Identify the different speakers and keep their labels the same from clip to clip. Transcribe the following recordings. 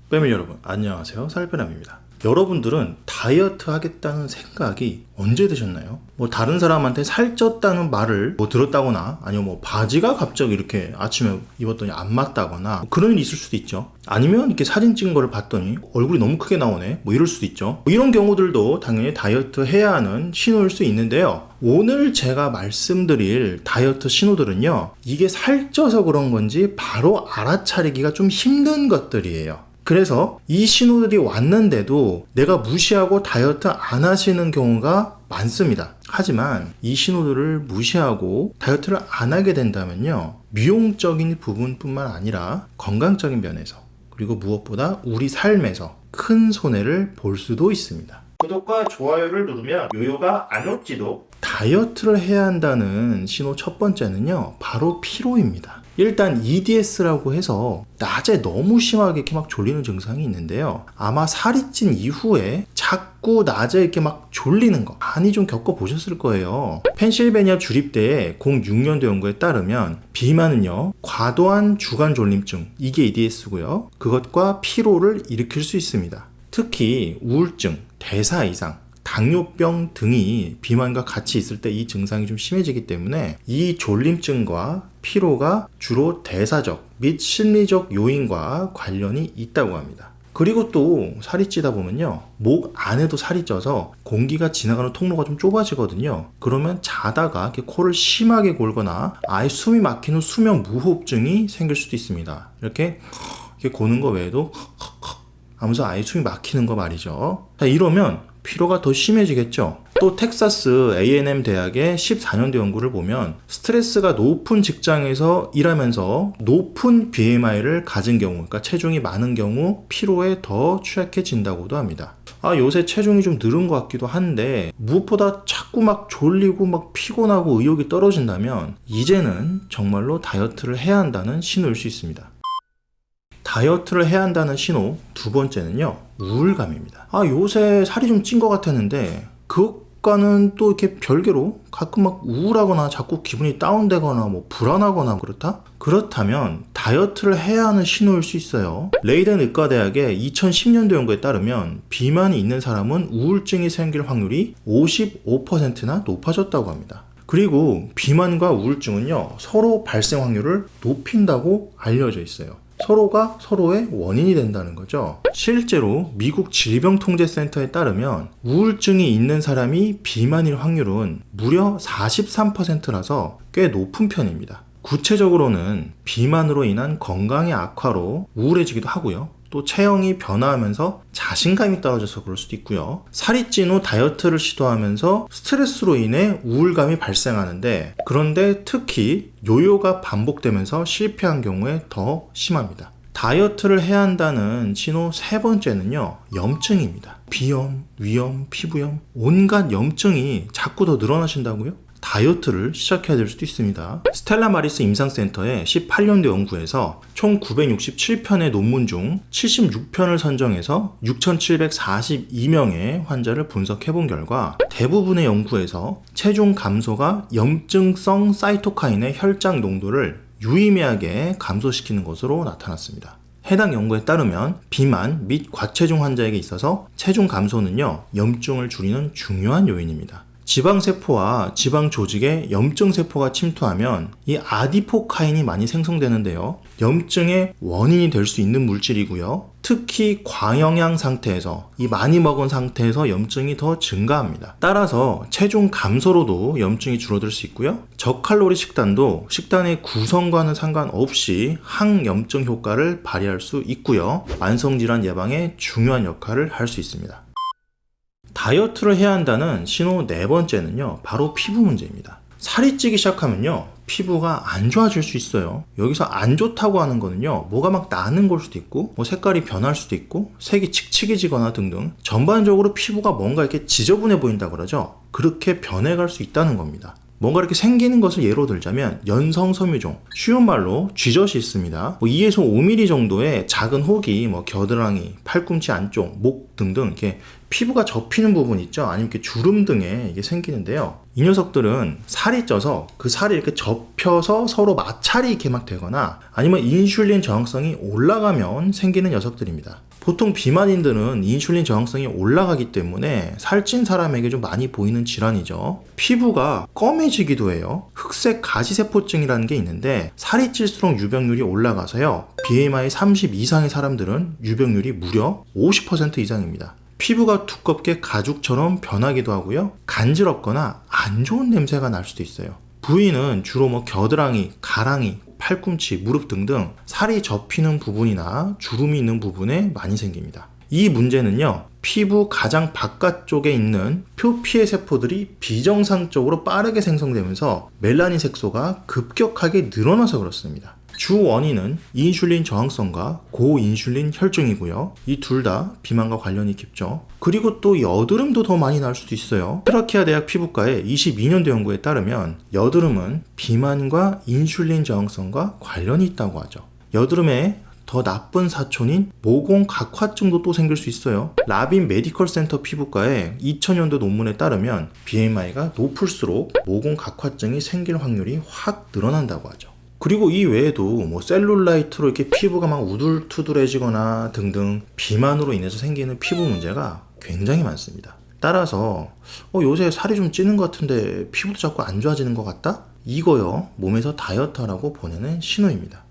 Speaker 1: 패밀리 여러분 안녕하세요, 살빼남입니다. 여러분들은 다이어트 하겠다는 생각이 언제 드셨나요? 다른 사람한테 살쪘다는 말을 들었다거나, 아니면 바지가 갑자기 이렇게 아침에 입었더니 안 맞다거나 그런 일이 있을 수도 있죠. 아니면 이렇게 사진 찍은 거를 봤더니 얼굴이 너무 크게 나오네, 이럴 수도 있죠. 이런 경우들도 당연히 다이어트 해야 하는 신호일 수 있는데요. 오늘 제가 말씀드릴 다이어트 신호들은요, 이게 살쪄서 그런 건지 바로 알아차리기가 좀 힘든 것들이에요. 그래서 이 신호들이 왔는데도 내가 무시하고 다이어트 안 하시는 경우가 많습니다. 하지만 이 신호들을 무시하고 다이어트를 안 하게 된다면요, 미용적인 부분뿐만 아니라 건강적인 면에서, 그리고 무엇보다 우리 삶에서 큰 손해를 볼 수도 있습니다. 구독과 좋아요를 누르면 요요가 안 올지도. 다이어트를 해야 한다는 신호 첫 번째는요, 바로 피로입니다. 일단 EDS라고 해서 낮에 너무 심하게 이렇게 막 졸리는 증상이 있는데요. 아마 살이 찐 이후에 자꾸 낮에 이렇게 막 졸리는 거 많이 좀 겪어보셨을 거예요. 펜실베니아 주립대의 06년도 연구에 따르면 비만은요, 과도한 주간 졸림증, 이게 EDS고요. 그것과 피로를 일으킬 수 있습니다. 특히 우울증, 대사 이상, 당뇨병 등이 비만과 같이 있을 때 이 증상이 좀 심해지기 때문에 이 졸림증과 피로가 주로 대사적 및 심리적 요인과 관련이 있다고 합니다. 그리고 또 살이 찌다 보면요, 목 안에도 살이 쪄서 공기가 지나가는 통로가 좀 좁아지거든요. 그러면 자다가 이렇게 코를 심하게 골거나 아예 숨이 막히는 수면 무호흡증이 생길 수도 있습니다. 이렇게 고는 거 외에도 하면서 아예 숨이 막히는 거 말이죠. 자, 이러면 피로가 더 심해지겠죠. 또 텍사스 A&M 대학의 14년도 연구를 보면 스트레스가 높은 직장에서 일하면서 높은 BMI를 가진 경우, 그러니까 체중이 많은 경우 피로에 더 취약해진다고도 합니다. 요새 체중이 좀 늘은 것 같기도 한데 무엇보다 자꾸 막 졸리고 막 피곤하고 의욕이 떨어진다면 이제는 정말로 다이어트를 해야 한다는 신호일 수 있습니다. 다이어트를 해야 한다는 신호 두 번째는요, 우울감입니다. 요새 살이 좀 찐 것 같았는데 그것과는 또 이렇게 별개로 가끔 막 우울하거나 자꾸 기분이 다운되거나 불안하거나 그렇다면 다이어트를 해야 하는 신호일 수 있어요. 레이덴 의과대학의 2010년도 연구에 따르면 비만이 있는 사람은 우울증이 생길 확률이 55%나 높아졌다고 합니다. 그리고 비만과 우울증은요, 서로 발생 확률을 높인다고 알려져 있어요. 서로가 서로의 원인이 된다는 거죠. 실제로 미국 질병통제센터에 따르면 우울증이 있는 사람이 비만일 확률은 무려 43%라서 꽤 높은 편입니다. 구체적으로는 비만으로 인한 건강의 악화로 우울해지기도 하고요. 또 체형이 변화하면서 자신감이 떨어져서 그럴 수도 있고요. 살이 찐 후 다이어트를 시도하면서 스트레스로 인해 우울감이 발생하는데, 그런데 특히 요요가 반복되면서 실패한 경우에 더 심합니다. 다이어트를 해야 한다는 신호 세 번째는요, 염증입니다. 비염, 위염, 피부염, 온갖 염증이 자꾸 더 늘어나신다고요? 다이어트를 시작해야 될 수도 있습니다. 스텔라 마리스 임상센터의 18년도 연구에서 총 967편의 논문 중 76편을 선정해서 6,742명의 환자를 분석해 본 결과 대부분의 연구에서 체중 감소가 염증성 사이토카인의 혈장 농도를 유의미하게 감소시키는 것으로 나타났습니다. 해당 연구에 따르면 비만 및 과체중 환자에게 있어서 체중 감소는요, 염증을 줄이는 중요한 요인입니다. 지방세포와 지방조직에 염증세포가 침투하면 이 아디포카인이 많이 생성되는데요. 염증의 원인이 될 수 있는 물질이고요. 특히 과영양 상태에서, 이 많이 먹은 상태에서 염증이 더 증가합니다. 따라서 체중 감소로도 염증이 줄어들 수 있고요. 저칼로리 식단도 식단의 구성과는 상관없이 항염증 효과를 발휘할 수 있고요. 만성질환 예방에 중요한 역할을 할 수 있습니다. 다이어트를 해야 한다는 신호 네 번째는요, 바로 피부 문제입니다. 살이 찌기 시작하면요, 피부가 안 좋아질 수 있어요. 여기서 안 좋다고 하는 거는요, 뭐가 막 나는 걸 수도 있고, 색깔이 변할 수도 있고, 색이 칙칙해지거나 등등 전반적으로 피부가 뭔가 이렇게 지저분해 보인다 그러죠. 그렇게 변해갈 수 있다는 겁니다. 뭔가 이렇게 생기는 것을 예로 들자면 연성섬유종, 쉬운 말로 쥐젖이 있습니다. 2에서 5mm 정도의 작은 혹이 겨드랑이, 팔꿈치 안쪽, 목 등등 이렇게 피부가 접히는 부분 있죠. 아니면 이렇게 주름 등에 이게 생기는데요. 이 녀석들은 살이 쪄서 그 살이 이렇게 접혀서 서로 마찰이 이렇게 막 되거나, 아니면 인슐린 저항성이 올라가면 생기는 녀석들입니다. 보통 비만인들은 인슐린 저항성이 올라가기 때문에 살찐 사람에게 좀 많이 보이는 질환이죠. 피부가 검해지기도 해요. 흑색 가시세포증이라는 게 있는데 살이 찔수록 유병률이 올라가서요. BMI 30 이상의 사람들은 유병률이 무려 50% 이상입니다. 피부가 두껍게 가죽처럼 변하기도 하고요. 간지럽거나 안 좋은 냄새가 날 수도 있어요. 부위는 주로 겨드랑이, 가랑이, 팔꿈치, 무릎 등등 살이 접히는 부분이나 주름이 있는 부분에 많이 생깁니다. 이 문제는요, 피부 가장 바깥쪽에 있는 표피의 세포들이 비정상적으로 빠르게 생성되면서 멜라닌 색소가 급격하게 늘어나서 그렇습니다. 주 원인은 인슐린 저항성과 고인슐린 혈증이고요. 이 둘 다 비만과 관련이 깊죠. 그리고 또 여드름도 더 많이 날 수도 있어요. 트라키아 대학 피부과의 22년도 연구에 따르면 여드름은 비만과 인슐린 저항성과 관련이 있다고 하죠. 여드름에 더 나쁜 사촌인 모공 각화증도 또 생길 수 있어요. 라빈 메디컬 센터 피부과의 2000년도 논문에 따르면 BMI가 높을수록 모공 각화증이 생길 확률이 확 늘어난다고 하죠. 그리고 이 외에도 셀룰라이트로 이렇게 피부가 막 우둘투둘해지거나 등등 비만으로 인해서 생기는 피부 문제가 굉장히 많습니다. 따라서 요새 살이 좀 찌는 것 같은데 피부도 자꾸 안 좋아지는 것 같다? 이거요, 몸에서 다이어트하라고 보내는 신호입니다.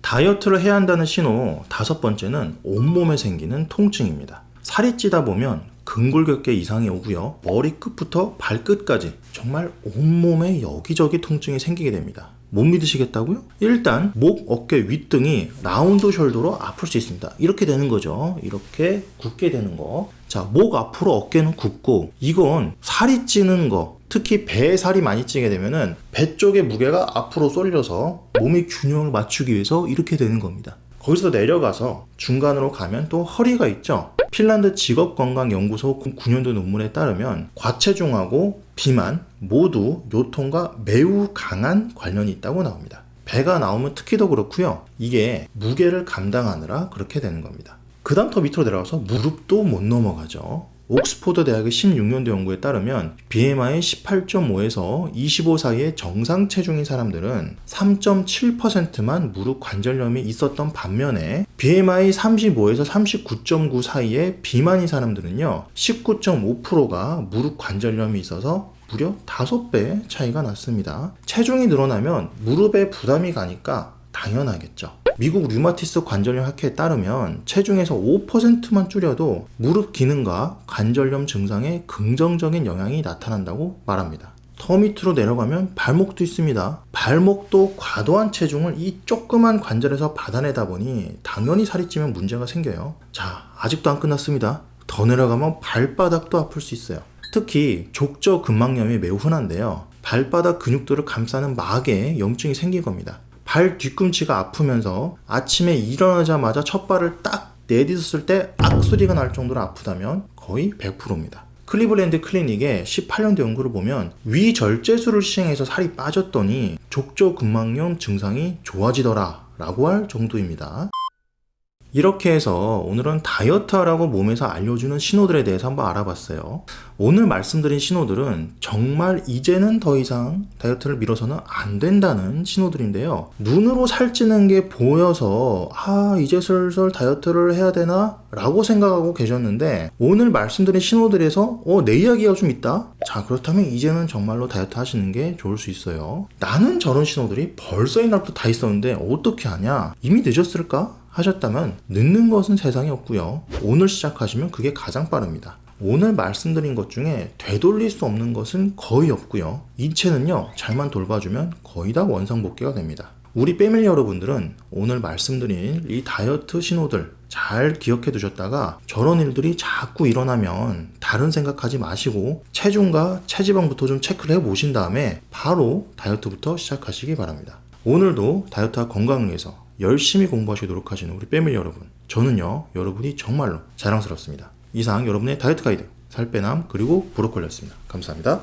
Speaker 1: 다이어트를 해야 한다는 신호 5번째는 온몸에 생기는 통증입니다. 살이 찌다 보면 근골격계 이상이 오고요. 머리 끝부터 발끝까지 정말 온몸에 여기저기 통증이 생기게 됩니다. 못 믿으시겠다고요? 일단 목, 어깨, 윗등이 라운드 숄더로 아플 수 있습니다. 이렇게 되는 거죠. 이렇게 굳게 되는 거. 자, 목 앞으로 어깨는 굳고, 이건 살이 찌는 거, 특히 배에 살이 많이 찌게 되면은 배 쪽의 무게가 앞으로 쏠려서 몸의 균형을 맞추기 위해서 이렇게 되는 겁니다. 거기서 내려가서 중간으로 가면 또 허리가 있죠. 핀란드 직업건강연구소 9년도 논문에 따르면 과체중하고 비만 모두 요통과 매우 강한 관련이 있다고 나옵니다. 배가 나오면 특히 더 그렇고요. 이게 무게를 감당하느라 그렇게 되는 겁니다. 그 다음 더 밑으로 내려가서 무릎도 못 넘어가죠. 옥스포드 대학의 16년도 연구에 따르면 BMI 18.5에서 25 사이의 정상 체중인 사람들은 3.7%만 무릎 관절염이 있었던 반면에 BMI 35에서 39.9 사이의 비만인 사람들은요 19.5%가 무릎 관절염이 있어서 무려 5배 차이가 났습니다. 체중이 늘어나면 무릎에 부담이 가니까 당연하겠죠. 미국 류마티스 관절염 학회에 따르면 체중에서 5%만 줄여도 무릎 기능과 관절염 증상에 긍정적인 영향이 나타난다고 말합니다. 더 밑으로 내려가면 발목도 있습니다. 발목도 과도한 체중을 이 조그만 관절에서 받아내다 보니 당연히 살이 찌면 문제가 생겨요. 자, 아직도 안 끝났습니다. 더 내려가면 발바닥도 아플 수 있어요. 특히 족저근막염이 매우 흔한데요. 발바닥 근육들을 감싸는 막에 염증이 생긴 겁니다. 발 뒤꿈치가 아프면서 아침에 일어나자마자 첫 발을 딱 내딛었을 때 악 소리가 날 정도로 아프다면 거의 100%입니다. 클리블랜드 클리닉의 18년도 연구를 보면 위절제술을 시행해서 살이 빠졌더니 족저근막염 증상이 좋아지더라 라고 할 정도입니다. 이렇게 해서 오늘은 다이어트하라고 몸에서 알려주는 신호들에 대해서 한번 알아봤어요. 오늘 말씀드린 신호들은 정말 이제는 더 이상 다이어트를 미뤄서는 안 된다는 신호들인데요. 눈으로 살찌는 게 보여서 이제 슬슬 다이어트를 해야 되나? 라고 생각하고 계셨는데 오늘 말씀드린 신호들에서 내 이야기가 좀 있다? 자, 그렇다면 이제는 정말로 다이어트 하시는 게 좋을 수 있어요. 나는 저런 신호들이 벌써 옛날부터 다 있었는데 어떻게 하냐? 이미 늦었을까? 하셨다면 늦는 것은 세상에 없고요. 오늘 시작하시면 그게 가장 빠릅니다. 오늘 말씀드린 것 중에 되돌릴 수 없는 것은 거의 없고요. 인체는요, 잘만 돌봐주면 거의 다 원상복귀가 됩니다. 우리 패밀리 여러분들은 오늘 말씀드린 이 다이어트 신호들 잘 기억해 두셨다가 저런 일들이 자꾸 일어나면 다른 생각하지 마시고 체중과 체지방부터 좀 체크를 해보신 다음에 바로 다이어트부터 시작하시기 바랍니다. 오늘도 다이어트와 건강을 위해서 열심히 공부하시도록 노력하시는 우리 패밀리 여러분, 저는요 여러분이 정말로 자랑스럽습니다. 이상 여러분의 다이어트 가이드 살빼남 그리고 브로콜리였습니다. 감사합니다.